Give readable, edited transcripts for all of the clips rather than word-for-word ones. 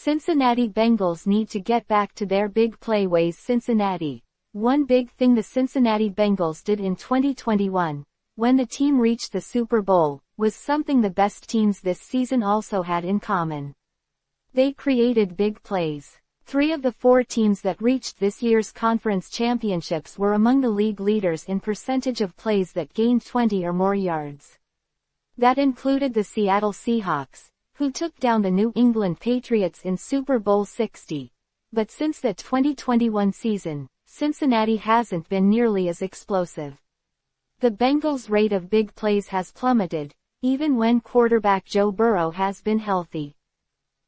Cincinnati Bengals need to get back to their big play ways. Cincinnati. One big thing the Cincinnati Bengals did in 2021, when the team reached the Super Bowl, was something the best teams this season also had in common. They created big plays. 3 of the 4 teams that reached this year's conference championships were among the league leaders in percentage of plays that gained 20 or more yards. That included the Seattle Seahawks, who took down the New England Patriots in Super Bowl 60. But since the 2021 season, Cincinnati hasn't been nearly as explosive. The Bengals' rate of big plays has plummeted, even when quarterback Joe Burrow has been healthy.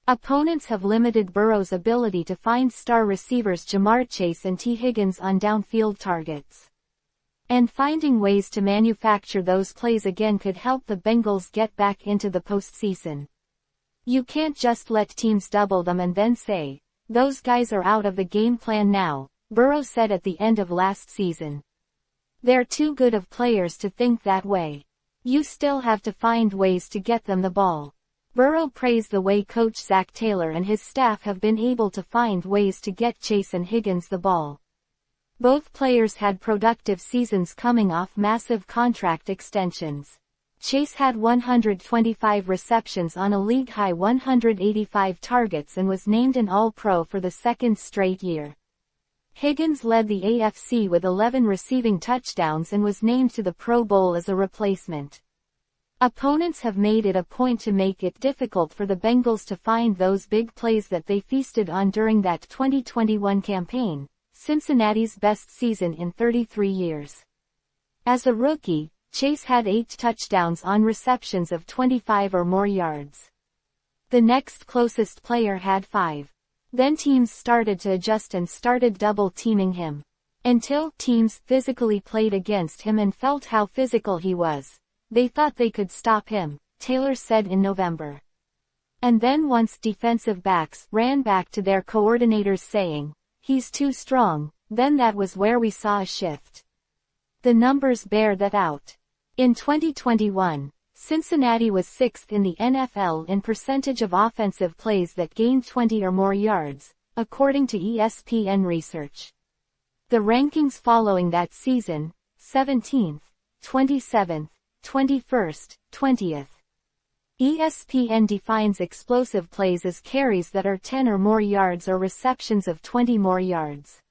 Opponents have limited Burrow's ability to find star receivers Jamar Chase and T. Higgins on downfield targets. And finding ways to manufacture those plays again could help the Bengals get back into the postseason. You can't just let teams double them and then say, "Those guys are out of the game plan now," Burrow said at the end of last season. They're too good of players to think that way. You still have to find ways to get them the ball. Burrow praised the way coach Zach Taylor and his staff have been able to find ways to get Chase and Higgins the ball. Both players had productive seasons coming off massive contract extensions. Chase had 125 receptions on a league-high 185 targets and was named an All-Pro for the second straight year. Higgins led the AFC with 11 receiving touchdowns and was named to the Pro Bowl as a replacement. Opponents have made it a point to make it difficult for the Bengals to find those big plays that they feasted on during that 2021 campaign, Cincinnati's best season in 33 years. As a rookie, Chase had 8 touchdowns on receptions of 25 or more yards. The next closest player had 5. Then teams started to adjust and started double-teaming him. Until teams physically played against him and felt how physical he was, they thought they could stop him, Taylor said in November. And then once defensive backs ran back to their coordinators saying, "He's too strong," then that was where we saw a shift. The numbers bear that out. In 2021, Cincinnati was 6th in the NFL in percentage of offensive plays that gained 20 or more yards, according to ESPN research. The rankings following that season: 17th, 27th, 21st, 20th. ESPN defines explosive plays as carries that are 10 or more yards or receptions of 20 more yards.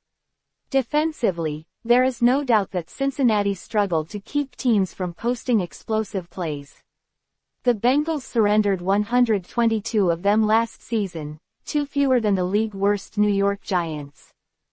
Defensively, there is no doubt that Cincinnati struggled to keep teams from posting explosive plays. The Bengals surrendered 122 of them last season, 2 fewer than the league-worst New York Giants.